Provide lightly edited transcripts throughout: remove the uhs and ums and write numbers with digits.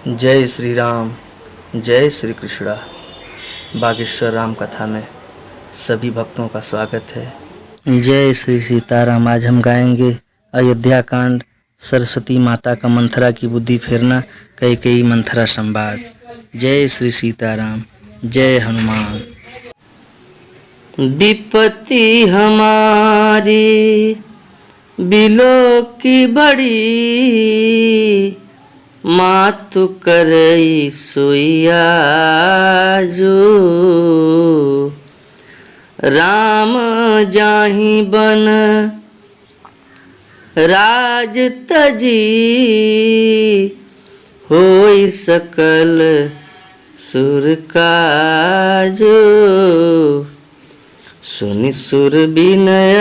जय श्री राम, जय श्री कृष्णा। बागेश्वर राम कथा में सभी भक्तों का स्वागत है। जय श्री सीताराम। आज हम गाएंगे अयोध्या कांड, सरस्वती माता का मंथरा की बुद्धि फेरना, कैकेयी मंथरा संवाद। जय श्री सीताराम, जय हनुमान। विपत्ति हमारी बिलो की बड़ी, मातु करई सोइया जो। राम जाहि बन राज तजी, होई सकल सुर काजो। सुनि सुर विनय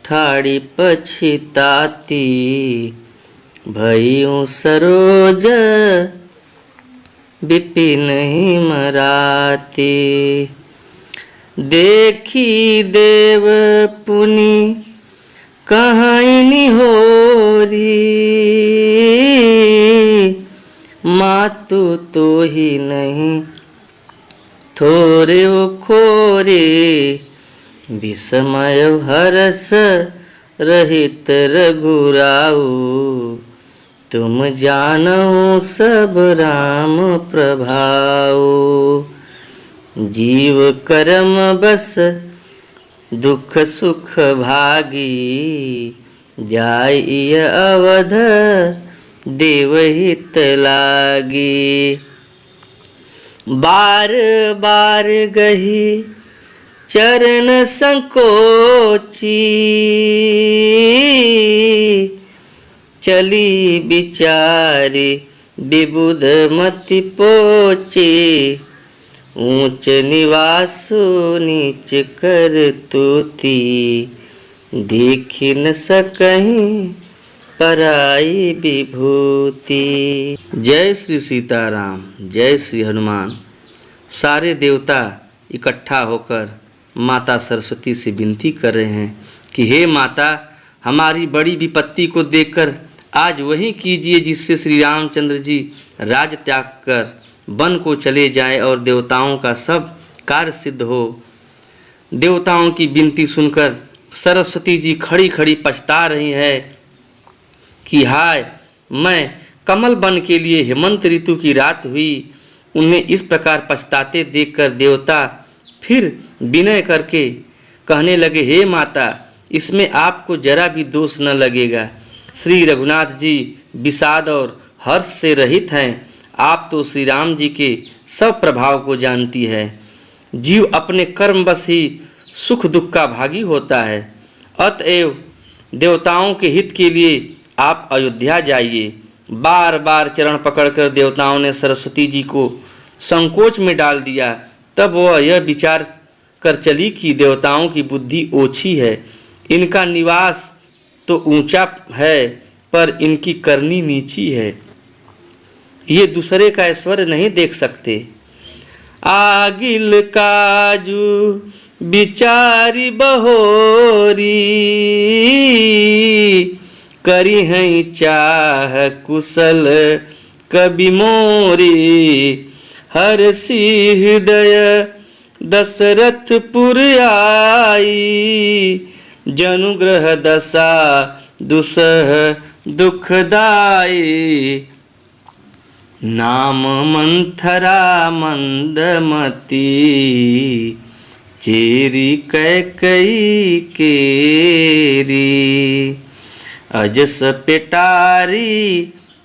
ठाड़ी पछिताती, भइयों सरोज विपिन मराती। देखी देव पुनि कहानी होरी, मातु तो ही नहीं थोरे ओ खोरे। विस्मय हरस रहित रघुराऊ, तुम जानो सब राम प्रभाऊ। जीव कर्म बस दुख सुख भागी, जाय अवध देवहित लागी। बार बार गही चरण संकोची, चली बिचारी विबुध मति पोचे। ऊंच निवासु नीच कर तूती, देखी न सकहीं पराई विभूति। जय श्री सीताराम, जय श्री हनुमान। सारे देवता इकट्ठा होकर माता सरस्वती से विनती कर रहे हैं कि हे माता, हमारी बड़ी विपत्ति को देखकर आज वही कीजिए जिससे श्री रामचंद्र जी राज त्याग कर वन को चले जाएं और देवताओं का सब कार्य सिद्ध हो। देवताओं की विनती सुनकर सरस्वती जी खड़ी खड़ी पछता रही है कि हाय, मैं कमल वन के लिए हेमंत ऋतु की रात हुई। उन्हें इस प्रकार पछताते देखकर देवता फिर विनय करके कहने लगे, हे माता, इसमें आपको जरा भी दोष न लगेगा। श्री रघुनाथ जी विषाद और हर्ष से रहित हैं। आप तो श्री राम जी के सब प्रभाव को जानती है। जीव अपने कर्मवश ही सुख दुख का भागी होता है। अतएव देवताओं के हित के लिए आप अयोध्या जाइए। बार बार चरण पकड़कर देवताओं ने सरस्वती जी को संकोच में डाल दिया। तब वह यह विचार कर चली कि देवताओं की बुद्धि ओछी है। इनका निवास तो ऊंचा है, पर इनकी करनी नीची है। ये दूसरे का ऐश्वर्य नहीं देख सकते। आगिल काजू बिचारी बहोरी, करी हैं चाह कुशल कवि मोरी। हर सी हृदय दशरथपुर आई, जनुग्रह दशा दुसह दुखदाई। नाम मंथरा मंदमती, चेरी कैकेयी केरी। अजस पेटारी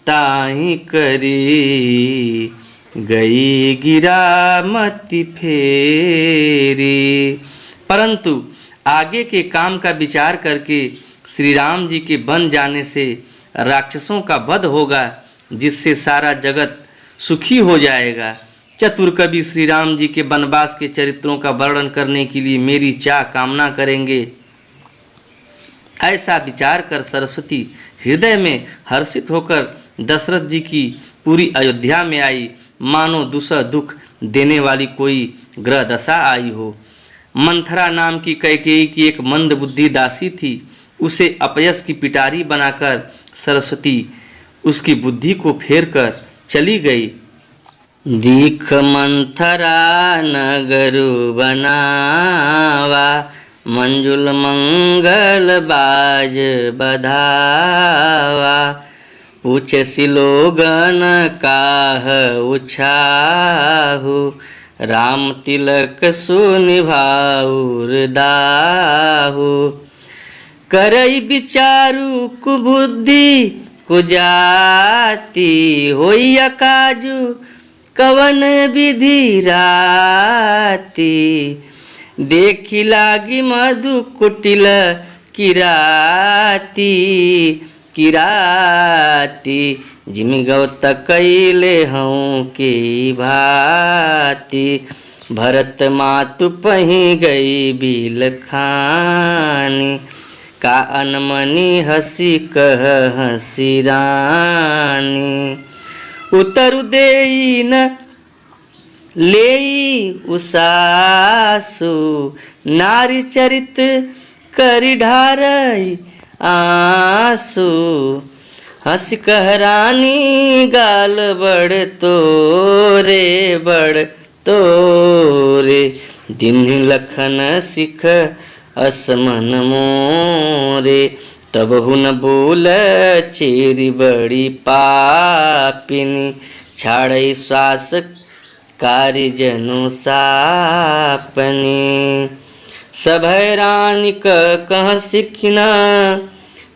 ताहि करी, गई गिरा मति फेरी। परंतु आगे के काम का विचार करके श्री राम जी के बन जाने से राक्षसों का वध होगा, जिससे सारा जगत सुखी हो जाएगा। चतुर कवि श्री राम जी के वनवास के चरित्रों का वर्णन करने के लिए मेरी चाह कामना करेंगे। ऐसा विचार कर सरस्वती हृदय में हर्षित होकर दशरथ जी की पूरी अयोध्या में आई, मानो दुसह दुख देने वाली कोई ग्रह दशा आई हो। मंथरा नाम की कैकेयी की एक मंद बुद्धि दासी थी। उसे अपयश की पिटारी बनाकर सरस्वती उसकी बुद्धि को फेर कर चली गई। दीख मंथरा नगरु बनावा, मंजुल मंगल बाज बधावा। पूछे सिलोगन काह उछाहु, राम तिलक सुनिभाउर दाहु। करई विचारु कुबुद्धि कुजाति, होइया काजू कवन विधि राति। देखी लागी मधु कुटिल किराती, किराती जिमि गौत कैले हूँ की भांति। भरत मातु पही गई बिल खानी, का अनमनी हसी कह हसी रानी। उतरु देई न लेई उसासु, नारी चरित करि ढारई आंसू। हंस कह रानी गाल बड़ तोरे, बड़ तोरे। दिन लखन सिख असमन मोरे, तब हुन बोल चेरी बड़ी पापिनी। छाड़ई श्वास कार्य जनु सापनी, सभय रानी कह सिखना,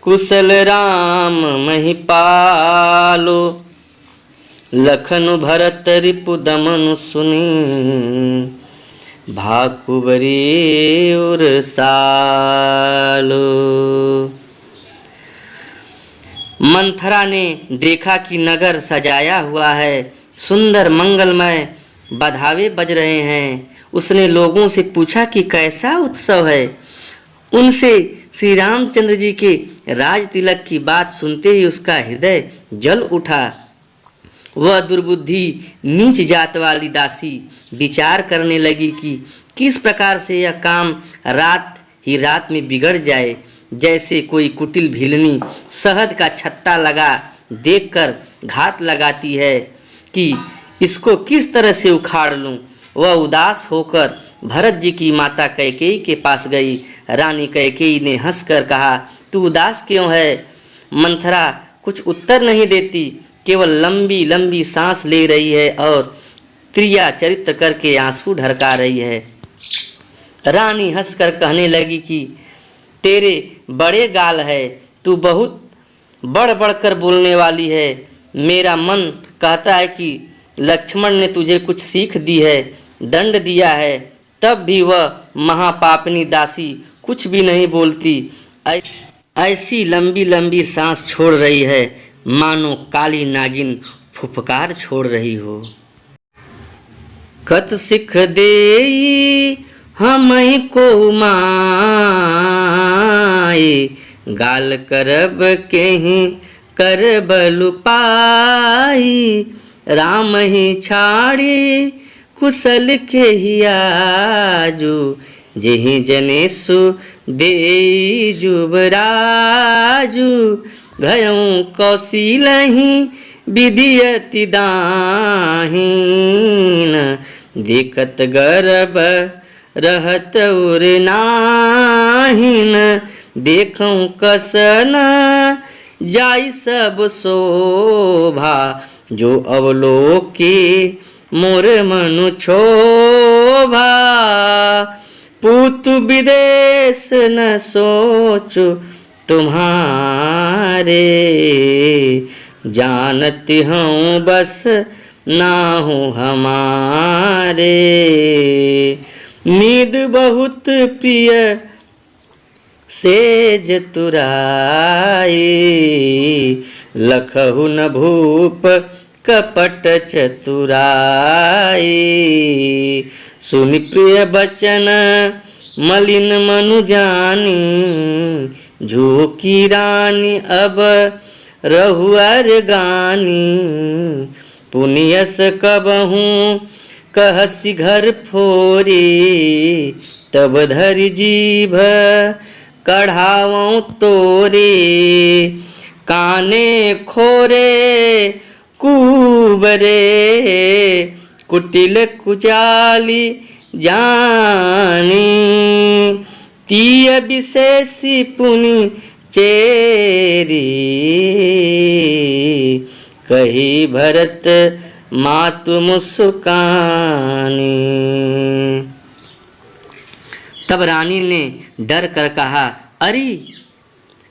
कुशल राम महिपालो। लखनु भरत रिपु दमनु सुनी, भाकुबरी उर सालो। मंथरा ने देखा कि नगर सजाया हुआ है, सुंदर मंगलमय बधावे बज रहे हैं। उसने लोगों से पूछा कि कैसा उत्सव है। उनसे श्री रामचंद्र जी के राज तिलक की बात सुनते ही उसका हृदय जल उठा। वह दुर्बुद्धि नीच जात वाली दासी विचार करने लगी कि किस प्रकार से यह काम रात ही रात में बिगड़ जाए। जैसे कोई कुटिल भिलनी शहद का छत्ता लगा देखकर घात लगाती है कि इसको किस तरह से उखाड़ लूं। वह उदास होकर भरत जी की माता कैकेयी के पास गई। रानी कैकेयी ने हंसकर कहा, तू उदास क्यों है? मंथरा कुछ उत्तर नहीं देती, केवल लंबी लंबी सांस ले रही है और क्रिया चरित्र करके आंसू ढरका रही है। रानी हंसकर कहने लगी कि तेरे बड़े गाल है, तू बहुत बढ़ बढ़कर बोलने वाली है। मेरा मन कहता है कि लक्ष्मण ने तुझे कुछ सीख दी है, दंड दिया है, तब भी वह महापापनी दासी कुछ भी नहीं बोलती। ऐसी लंबी लंबी सांस छोड़ रही है मानो काली नागिन फुफकार छोड़ रही हो। कत सिख देई हमहि को माए, गाल करब केहि कर बलु पाई। राम ही छाड़ी कुशल के ही आजू, जेहि जनेसु देई जुबराजू। भयं कौशिलहि विधियति दाहीन, देखत गर्भ रहत उर नाहिन। देखूं कसन जाई सब शोभा, जो अवलोके मोर मनु क्षोभा। पूत विदेश न सोचो तुम्हारे, जानती हूँ बस ना हूँ हमारे। नींद बहुत प्रिय सेज तुराई, लखहु न भूप कपट चतुराई। सुनि प्रिय बचन मलिन मनु जानी, झूकी रानी अब रहुअर गानी। पुनियस कबहूँ कहसी घर फोरी, तब धरि जीभ कढ़ावों तोरे। काने खोरे कू खूब रे कुटिल कुचाली जानी, तीय विशेषी पुनि चेरी, कही भरत मातु मुस्कानी। तब रानी ने डर कर कहा, अरे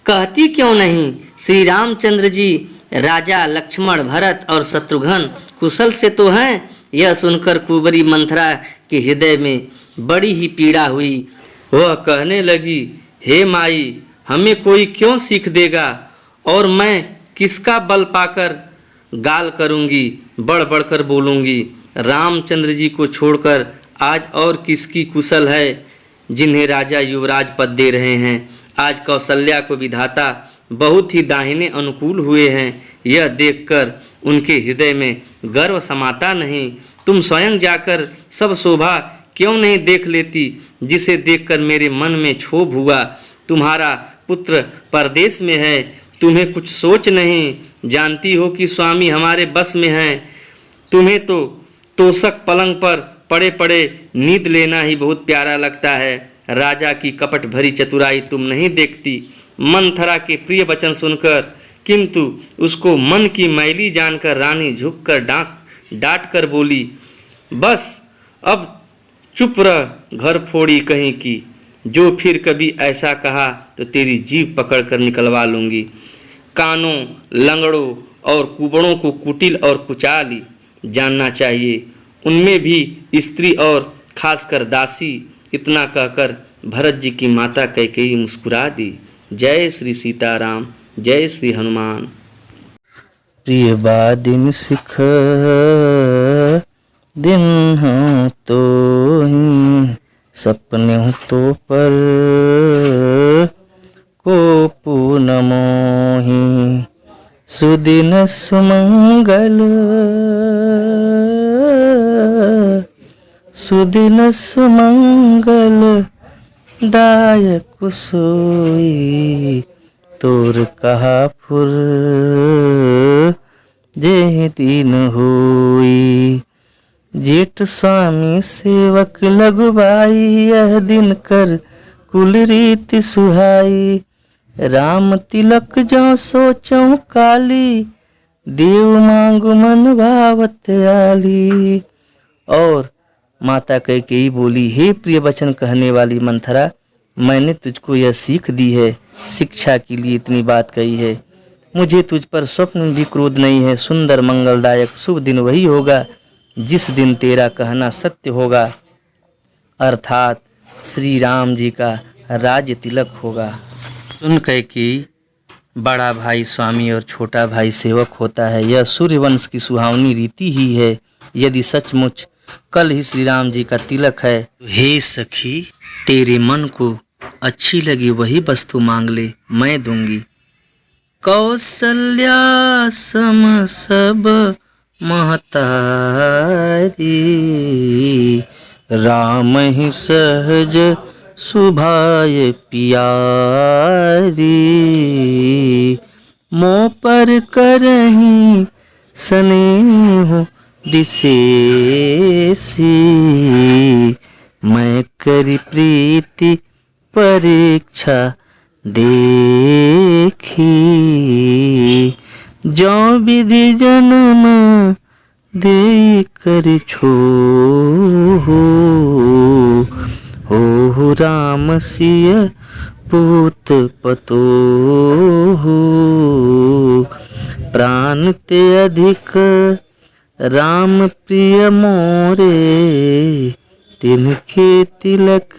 कहती क्यों नहीं? श्री रामचंद्र जी राजा लक्ष्मण, भरत और शत्रुघ्न कुशल से तो हैं। यह सुनकर कुंवरी मंथरा के हृदय में बड़ी ही पीड़ा हुई। वह कहने लगी, हे माई, हमें कोई क्यों सीख देगा और मैं किसका बल पाकर गाल करूंगी, बढ़ बढ़कर बोलूंगी। रामचंद्र जी को छोड़कर आज और किसकी कुशल है जिन्हें राजा युवराज पद दे रहे हैं। आज कौशल्या को विधाता बहुत ही दाहिने अनुकूल हुए हैं। यह देखकर उनके हृदय में गर्व समाता नहीं। तुम स्वयं जाकर सब शोभा क्यों नहीं देख लेती, जिसे देखकर मेरे मन में क्षोभ हुआ। तुम्हारा पुत्र परदेश में है, तुम्हें कुछ सोच नहीं। जानती हो कि स्वामी हमारे बस में हैं। तुम्हें तो तोषक पलंग पर पड़े पड़े नींद लेना ही बहुत प्यारा लगता है। राजा की कपट भरी चतुराई तुम नहीं देखती। मंथरा के प्रिय वचन सुनकर, किंतु उसको मन की मैली जानकर रानी झुककर डांट कर बोली, बस अब चुप रह घर फोड़ी कहीं की। जो फिर कभी ऐसा कहा तो तेरी जीभ पकड़ कर निकलवा लूँगी। कानों, लंगड़ों और कुबड़ों को कुटिल और कुचाली जानना चाहिए, उनमें भी स्त्री और खासकर दासी। इतना कहकर भरत जी की माता कैकेयी मुस्कुरा दी। जय श्री सीताराम, जय श्री हनुमान। प्रिय बादिन सिख दिन हूँ तो ही, सपने हूँ तो पर को पून मोही। सुदिन सुमंगल सुदिन सुमंगल दायक सोई। तोर कहा फुर जे दिन होई। जेठ स्वामी सेवक लगुबाई, यह दिन कर कुल रीति सुहाई। राम तिलक जो सोचो काली, देव मांगु मन भावत आली। और माता कैकेयी बोली, हे प्रिय वचन कहने वाली मंथरा, मैंने तुझको यह सीख दी है, शिक्षा के लिए इतनी बात कही है। मुझे तुझ पर स्वप्न भी क्रोध नहीं है। सुंदर मंगलदायक शुभ दिन वही होगा जिस दिन तेरा कहना सत्य होगा, अर्थात श्री राम जी का राज्य तिलक होगा। सुन कैकेयी, बड़ा भाई स्वामी और छोटा भाई सेवक होता है, यह सूर्यवंश की सुहावनी रीति ही है। यदि सचमुच कल ही श्री राम जी का तिलक है तो हे सखी, तेरे मन को अच्छी लगी वही वस्तु मांग ले, मैं दूंगी। कौशल्या सम सब महतारी, राम ही सहज सुभाय पियारी। मोह पर करहीं स्नेह विशेषी, मैं करी प्रीति परीक्षा देखी। जो विधि जन्म दे कर छो, हो राम सिय पूत पतो। प्राण ते अधिक राम प्रिय मोरे, तिनके तिलक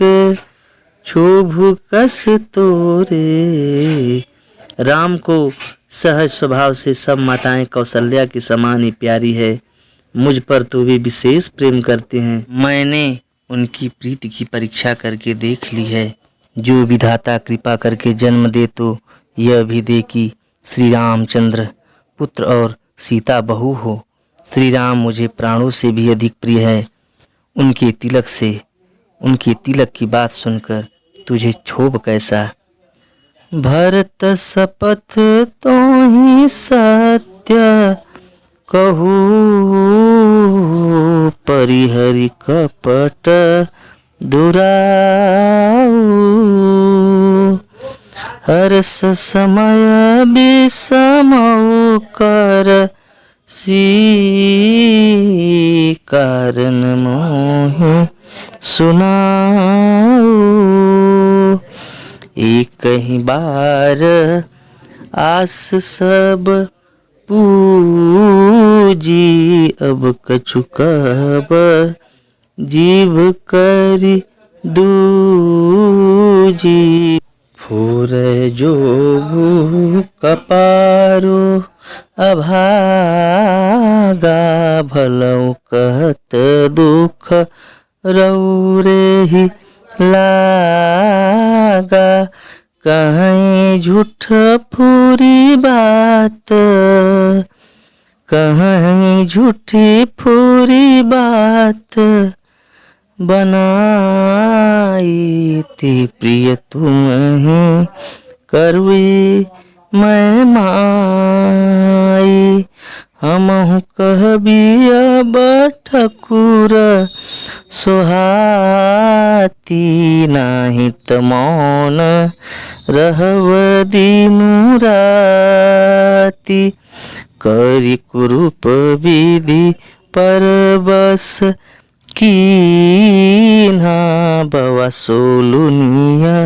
शोभु कस तोरे। राम को सहज स्वभाव से सब माताएं कौशल्या की समान ही प्यारी है। मुझ पर तो वे विशेष प्रेम करते हैं। मैंने उनकी प्रीति की परीक्षा करके देख ली है। जो विधाता कृपा करके जन्म दे तो यह भी दे कि श्री रामचंद्र पुत्र और सीता बहू हो। श्री राम मुझे प्राणों से भी अधिक प्रिय है। उनके तिलक की बात सुनकर तुझे क्षोभ कैसा। भरत शपथ तो ही सत्य कहूँ हरि हरि कपट दुराऊ। हर्ष समय विषमौ कर सी कारण मोहि सुनाऊ। एक ही बार आस सब पूजी, अब कछु कहब जीव करि दूजी। फूर जोगु कपारो अभागा, भलौ कहत दुख रौरे ही लागा। कहीं झूठ फूरी बात, कहीं झूठी फूरी बात बनाई थी। प्रिय तुम्हें करवी मैं माई, हमहु कहबिया ठकुर सोहाती। नाही त मौन रहव दिनु राती। करी कुरूप विधि परबस कीन्हा, बवा सोलुनिया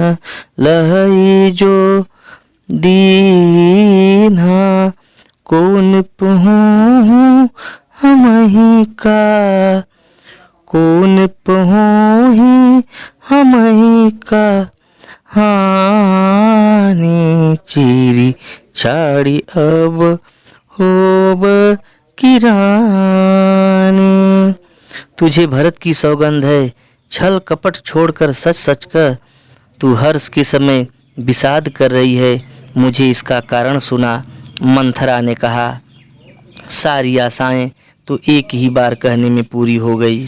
लहई जो दीन्हा। कौन पहुँ हमही का, कौन पहुँही हमही का। हानि चीरी छाड़ी अब होब किरानी। तुझे भरत की सौगंध है, छल कपट छोड़कर सच सच कर। तू हर्ष के समय विषाद कर रही है, मुझे इसका कारण सुना। मंथरा ने कहा, सारी आशाएं तो एक ही बार कहने में पूरी हो गई,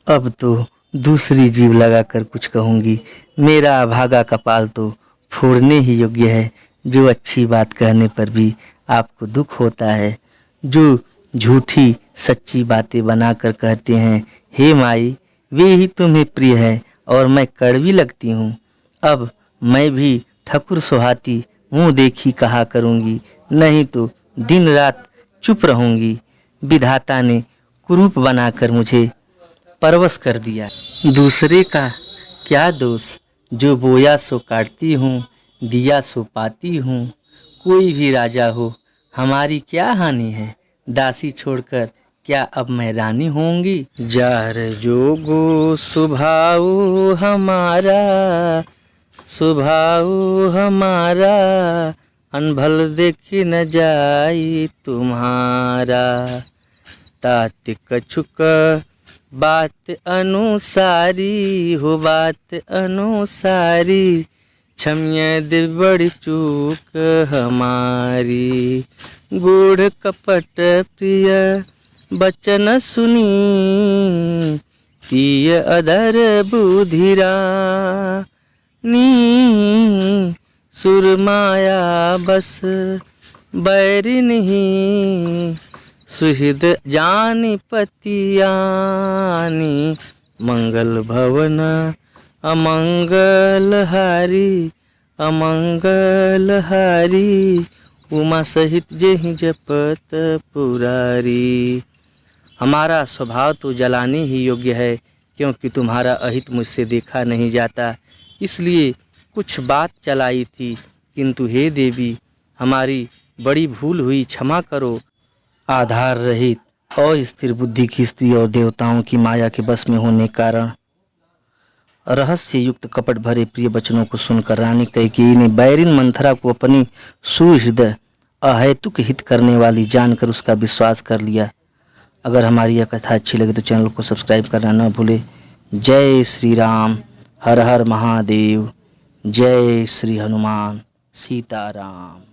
अब तो दूसरी जीव लगाकर कुछ कहूँगी। मेरा अभागा कपाल तो फोड़ने ही योग्य है, जो अच्छी बात कहने पर भी आपको दुख होता है, जो झूठी सच्ची बातें बनाकर कहते हैं। हे माई, वे ही तुम्हें प्रिय है और मैं कड़वी लगती हूँ। अब मैं भी ठकुर सुहाती मुँह देखी कहा करूँगी, नहीं तो दिन रात चुप रहूँगी। विधाता ने कुरूप बनाकर मुझे परवश कर दिया। दूसरे का क्या दोष, जो बोया सो काटती हूँ, दिया सो पाती हूँ। कोई भी राजा हो, हमारी क्या हानि है। दासी छोड़कर क्या अब मैं रानी होंगी। जार जोगो सुभाऊ हमारा, सुभाऊ हमारा। अनभल देखी न जाई तुम्हारा। तात कछुक बात अनुसारी हो, बात अनुसारी। क्षम्य दे बड़ी चूक हमारी। गूढ़ कपट प्रिय बचन सुनी, तीय अधर बुधिरा नी। सुरमाया बस बैरिनी, सुहृद जानी पतियानी। मंगल भवन अमंगल हारी, अमंगल हारी। उमा सहित जेहि जपत पुरारी। हमारा स्वभाव तो जलाने ही योग्य है, क्योंकि तुम्हारा अहित मुझसे देखा नहीं जाता, इसलिए कुछ बात चलाई थी। किंतु हे देवी, हमारी बड़ी भूल हुई, क्षमा करो। आधार रहित और स्थिर बुद्धि की स्त्री और देवताओं की माया के बस में होने के कारण रहस्य युक्त कपट भरे प्रिय वचनों को सुनकर रानी कैकेयी ने बैरिन मंथरा को अपनी सुहृदय अहेतुक हित करने वाली जानकर उसका विश्वास कर लिया। अगर हमारी यह कथा अच्छी लगे तो चैनल को सब्सक्राइब करना न भूले। जय श्री राम, हर हर महादेव, जय श्री हनुमान सीताराम।